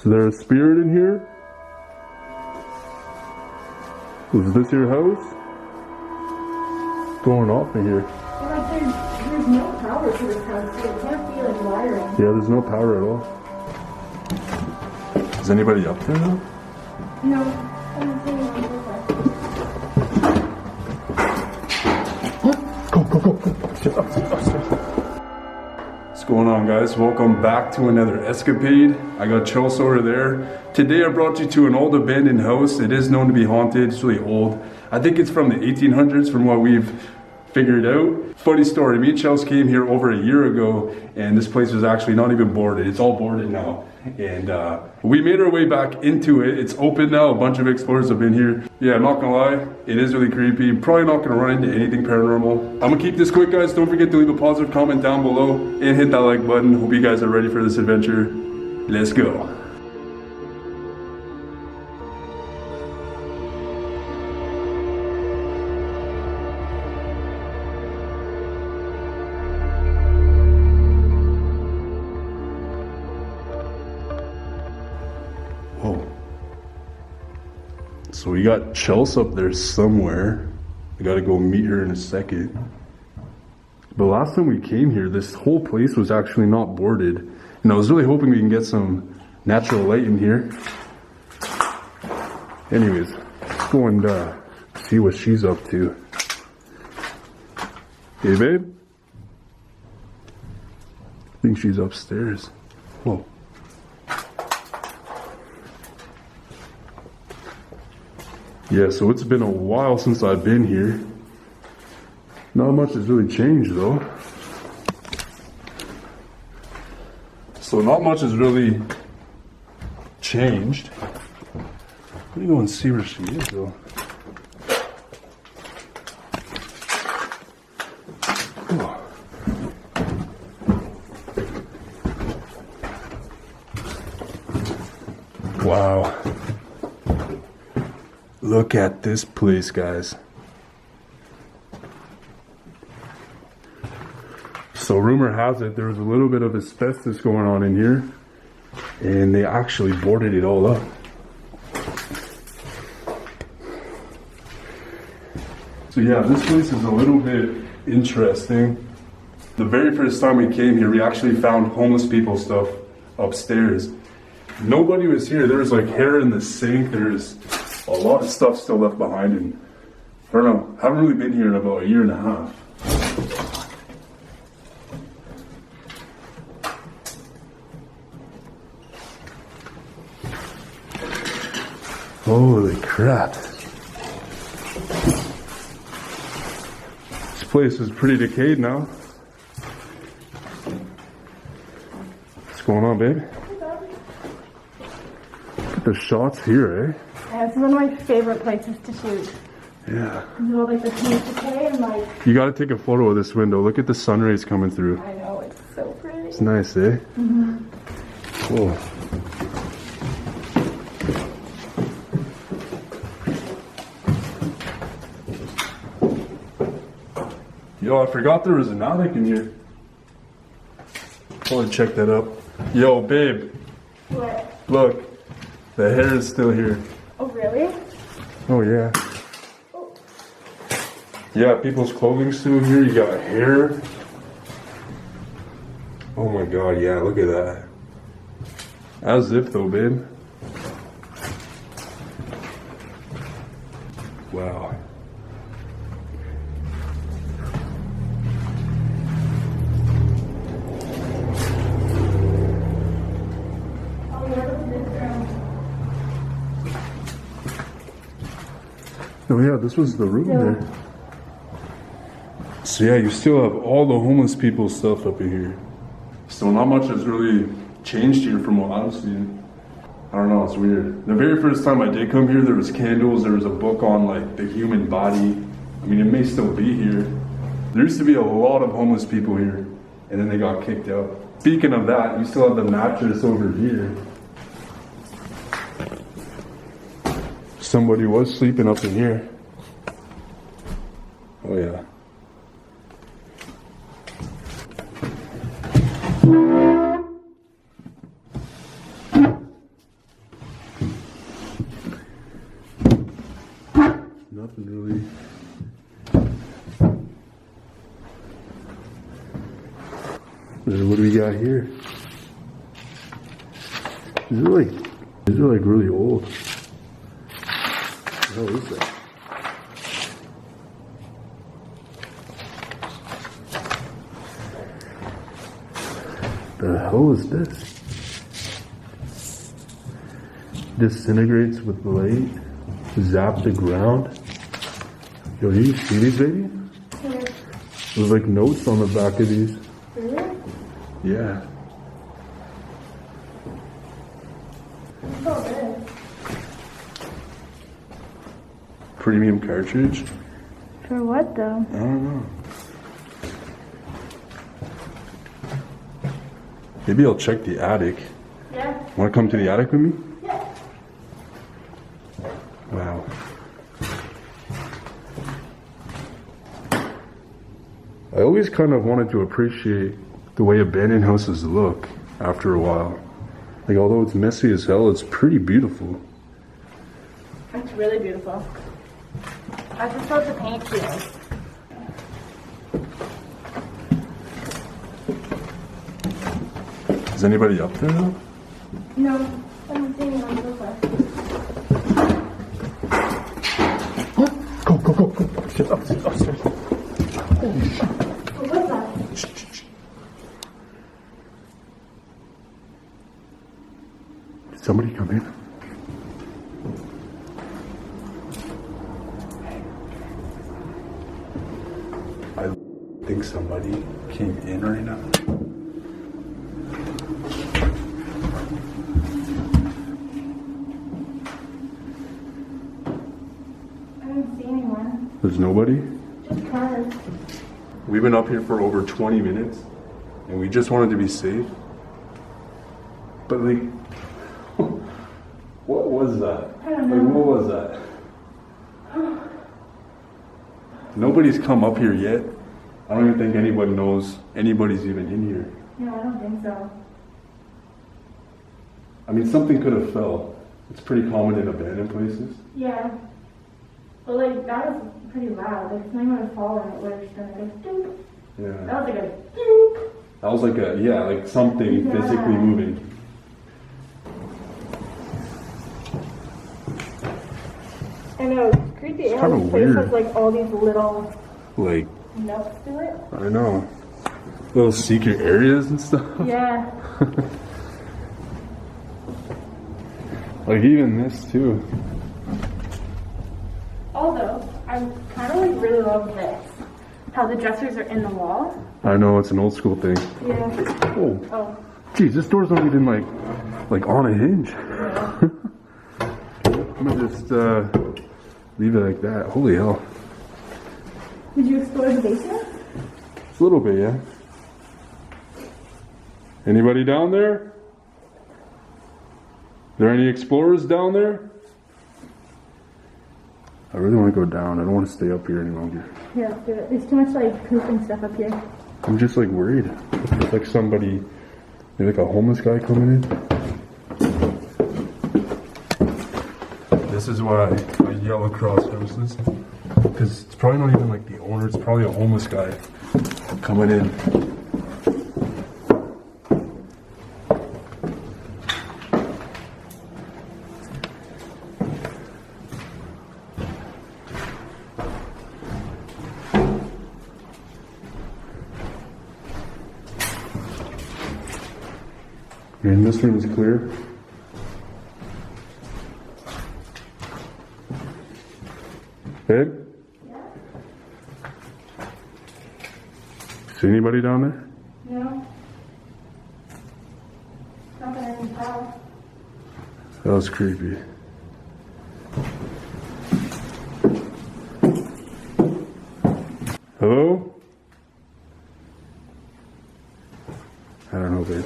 Is there a spirit in here? Is this your house? What's going off in here? Like there's no power to this house, so it can't be like wiring. Yeah, there's no power at all. Is anybody up there though? No, I don't see anyone Go. What's going on, guys? Welcome back to another escapade. I got Chelsea over there. Today I brought you to an old abandoned house. It is known to be haunted. It's really old. I think it's from the 1800s from what we've figured out. Funny story, me and Chelsea came here over a year ago and this place was actually not even boarded. It's all boarded now. And we made our way back into it. It's open now. A bunch of explorers have been here. Yeah, I'm not gonna lie, it is really creepy. Probably not gonna run into anything paranormal. I'm gonna keep this quick, guys. Don't forget to leave a positive comment down below and hit that like button. Hope you guys are ready for this adventure. Let's go. Whoa. So we got Chelsea up there somewhere. I gotta go meet her in a second. But last time we came here, this whole place was actually not boarded. And I was really hoping we can get some natural light in here. Anyways, let's go and see what she's up to. Hey, babe? I think she's upstairs. Whoa. Yeah, so it's been a while since I've been here. Not much has really changed though. So not much has really changed. Let me go and see where she is though. Oh. Wow. Look at this place, guys. So rumor has it there was a little bit of asbestos going on in here and they actually boarded it all up. So yeah, this place is a little bit interesting. The very first time we came here, we actually found homeless people stuff upstairs. Nobody was here. There was like hair in the sink. There's a lot of stuff still left behind, and I don't know, haven't really been here in about a year and a half. Holy crap. This place is pretty decayed now. What's going on, babe? Look at the shots here, eh? Yeah, it's one of my favorite places to shoot. Yeah. You know, like the Decay and like... You gotta take a photo of this window. Look at the sun rays coming through. I know, it's so pretty. It's nice, eh? Mm-hmm. Cool. Yo, I forgot there was an attic in here. Probably check that up. Yo, babe. What? Look, the hair is still here. Oh, really? Oh, yeah. Oh. Yeah, people's clothing's still here. You got hair. Oh my god, yeah, look at that. As if though, babe. Wow. Oh yeah, this was the room there. So yeah, you still have all the homeless people's stuff up in here. So not much has really changed here from what I've seen. I don't know, it's weird. The very first time I did come here, there was candles, there was a book on like the human body. I mean, it may still be here. There used to be a lot of homeless people here, and then they got kicked out. Speaking of that, you still have the mattress over here. Somebody was sleeping up in here. Oh yeah. Nothing really. What do we got here? These are like really old. What the hell is that? The hell is this? Disintegrates with light. Zap the ground. Yo, do you see these, baby? Yeah. There's like notes on the back of these. Really? Yeah. What's all this? Premium cartridge? For what though? I don't know. Maybe I'll check the attic. Yeah. Want to come to the attic with me? Yeah. Wow. I always kind of wanted to appreciate the way abandoned houses look after a while. Like, although it's messy as hell, it's pretty beautiful. It's really beautiful. I just love the paint too. Is anybody up there though? No, I don't see anyone so far. Go. Sit upstairs. Holy shit. What's that? Shh. Did somebody come in? I think somebody came in right now. I don't see anyone. There's nobody? Just cars. We've been up here for over 20 minutes and we just wanted to be safe. But like, what was that? I don't know. Like, what was that? Nobody's come up here yet. I don't even think anyone knows anybody's even in here. No, I don't think so. I mean, something could have fell. It's pretty common in abandoned places. Yeah. But like, that was pretty loud. Like, if something would have fallen, it would have just been like a doop. Yeah. That was like a doop. That was like something Yeah. physically moving. I know, it's creepy. It's And kinda this place weird. has like all these little Like, nooks to it. I know. Little secret areas and stuff. Yeah. Like even this too. Although, I kind of like really love this. How the dressers are in the wall. I know, it's an old school thing. Yeah. Oh, Oh. geez, this door's not even like on a hinge. Yeah. I'm gonna just leave it like that. Holy hell. Did you explore the basement? It's a little bit, yeah. Anybody down there? There any explorers down there? I really want to go down. I don't want to stay up here any longer. Yeah, do it. There's too much like poop and stuff up here. I'm just like worried. It's like somebody, maybe like a homeless guy coming in. This is why I yell across houses. Because it's probably not even like the owner, it's probably a homeless guy coming in. And this room is clear. Ed? See anybody down there? No. Nothing in the house. That was creepy. Hello? I don't know, babe.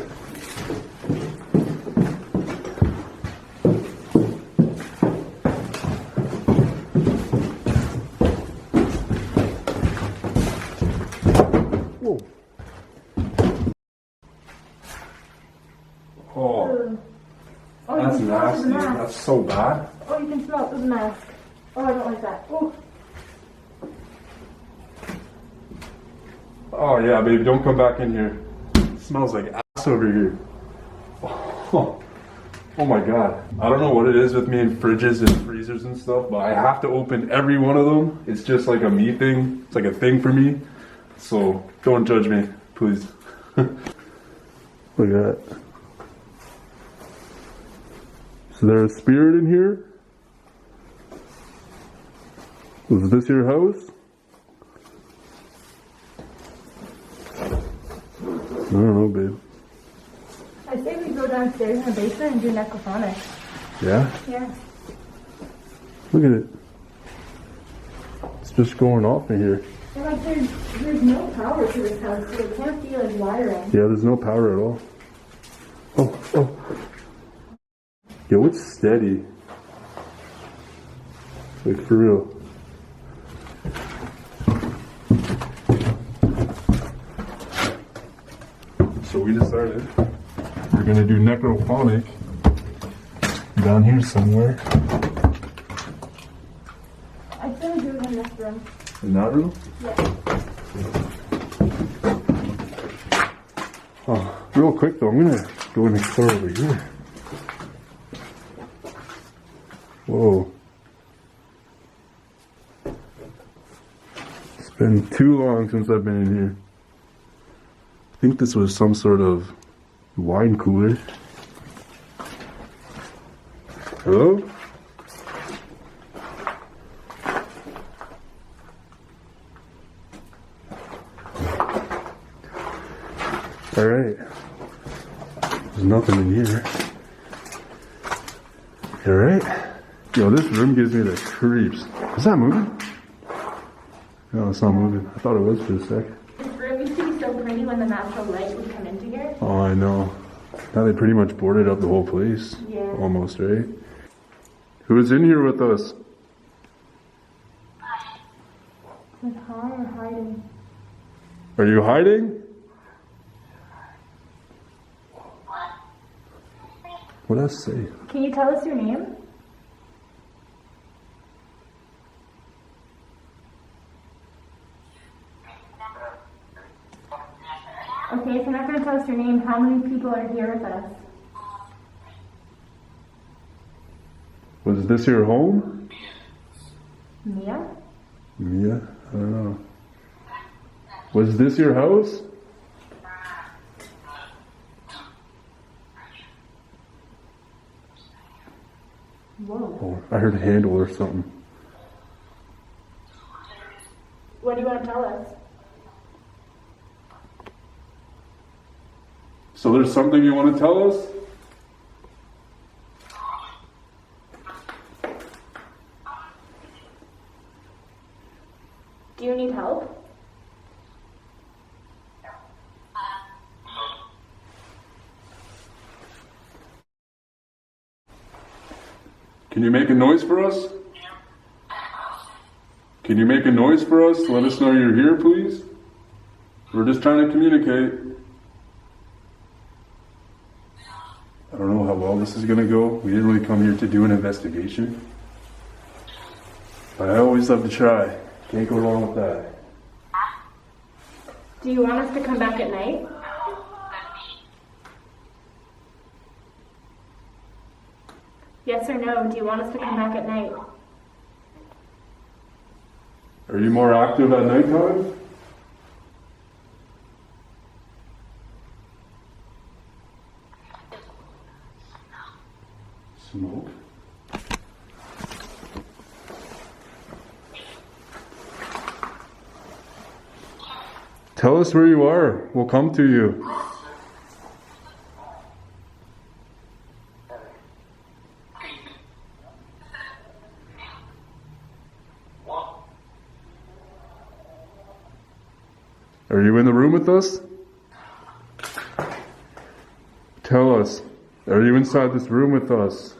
Whoa. Oh, Oh, you that's can smell it through nasty. the mask. That's so bad. Oh, you can smell it through the mask. Oh, I don't like that. Oh. Oh yeah, baby, don't come back in here. It smells like ass over here. Oh my god. I don't know what it is with me and fridges and freezers and stuff, but I have to open every one of them. It's just like a me thing. It's like a thing for me. So don't judge me, please. Look at that. Is there a spirit in here? Was this your house? I don't know, babe. I say we go downstairs in the basement and do necrophonic. Yeah? Yeah. Look at it. It's just going off in here. And like there's no power to this house, so it can't be like wiring. Yeah, there's no power at all. Oh. Yo, it's steady. Like for real. So we decided we're gonna do necrophonic down here somewhere. I still do it in this room. In that room? Yeah. Oh, real quick though, I'm gonna go and explore over here. Whoa. It's been too long since I've been in here. I think this was some sort of wine cooler. Hello? Alright. There's nothing in here. Alright. Yo, this room gives me the creeps. Is that moving? No, it's not moving. I thought it was for a sec. This room used to be so pretty when the natural light would come into here. Oh, I know. Now they pretty much boarded up the whole place. Yeah. Almost, right? Who's in here with us? Like hi or hiding. Are you hiding? What did I say? Can you tell us your name? Okay, if you're not going to tell us your name, how many people are here with us? Was this your home? Mia? Mia? I don't know. Was this your house? Whoa. Oh, I heard a handle or something. What do you want to tell us? So there's something you want to tell us? Do you need help? Can you make a noise for us? Can you make a noise for us? Let us know you're here, please. We're just trying to communicate. I don't know how well this is going to go. We didn't really come here to do an investigation. But I always love to try. Can't go wrong with that. Do you want us to come back at night? Yes or no? Do you want us to come back at night? Are you more active at nighttime? Smoke? Tell us where you are. We'll come to you. Are you in the room with us? Tell us. Are you inside this room with us?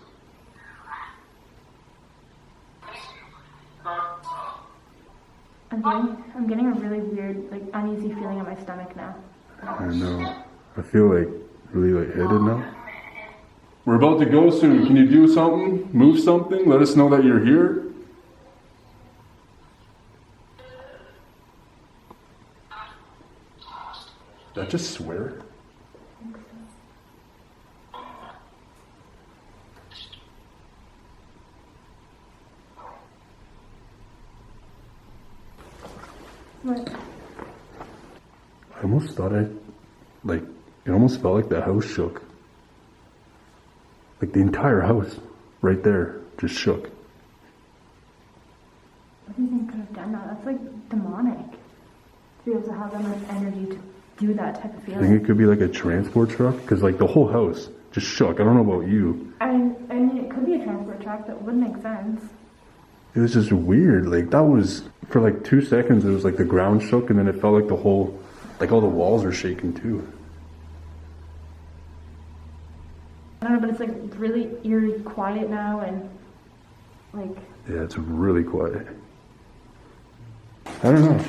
I'm getting a really weird, like, uneasy feeling in my stomach now. I know. I feel like really lightheaded now. We're about to go soon. Can you do something? Move something? Let us know that you're here. That just swear? What? I almost thought it almost felt like the house shook. Like the entire house, right there, just shook. What do you think could have done that? That's like demonic. To be able to have that much energy to do that type of I feeling. think it could be like a transport truck, because like the whole house just shook. I don't know about you. I mean, it could be a transport truck. That would make sense. It was just weird. Like that was, for like 2 seconds, it was like the ground shook, and then it felt like the whole, like all the walls were shaking too. I don't know, but it's like really eerie quiet now, and like... Yeah, it's really quiet. I don't know.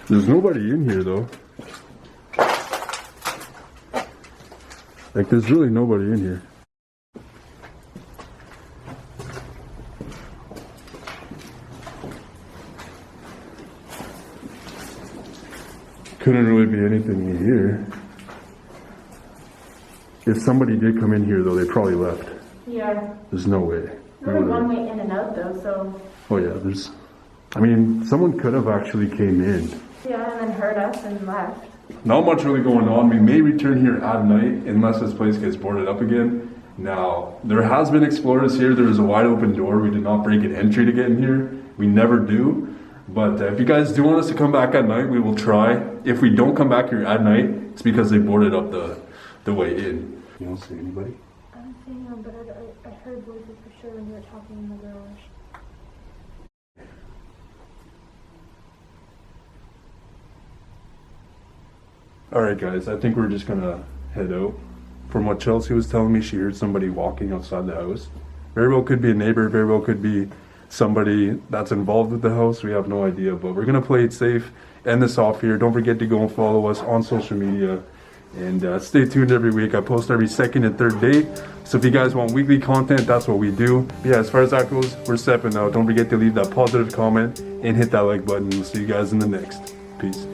There's nobody in here though. Like there's really nobody in here. Couldn't really be anything in here. If somebody did come in here though, they probably left. Yeah. There's no way. There's one way in and out though, so... Oh yeah, there's... I mean, someone could have actually came in. Yeah, and then heard us and left. Not much really going on. We may return here at night unless this place gets boarded up again. Now, there has been explorers here. There is a wide open door. We did not break an entry to get in here. We never do. But if you guys do want us to come back at night, we will try. If we don't come back here at night, it's because they boarded up the way in. You don't see anybody? I don't see anyone, but I heard voices for sure when you were talking in the garage. Alright guys, I think we're just gonna head out. From what Chelsea was telling me, she heard somebody walking outside the house. Very well could be a neighbor, very well could be somebody that's involved with the house. We have no idea, but we're gonna play it safe, end this off here. Don't forget to go and follow us on social media, and stay tuned every week. I post every second and third day, so if you guys want weekly content, that's what we do. But yeah, as far as that goes, we're stepping out. Don't forget to leave that positive comment and hit that like button. We'll see you guys in the next. Peace.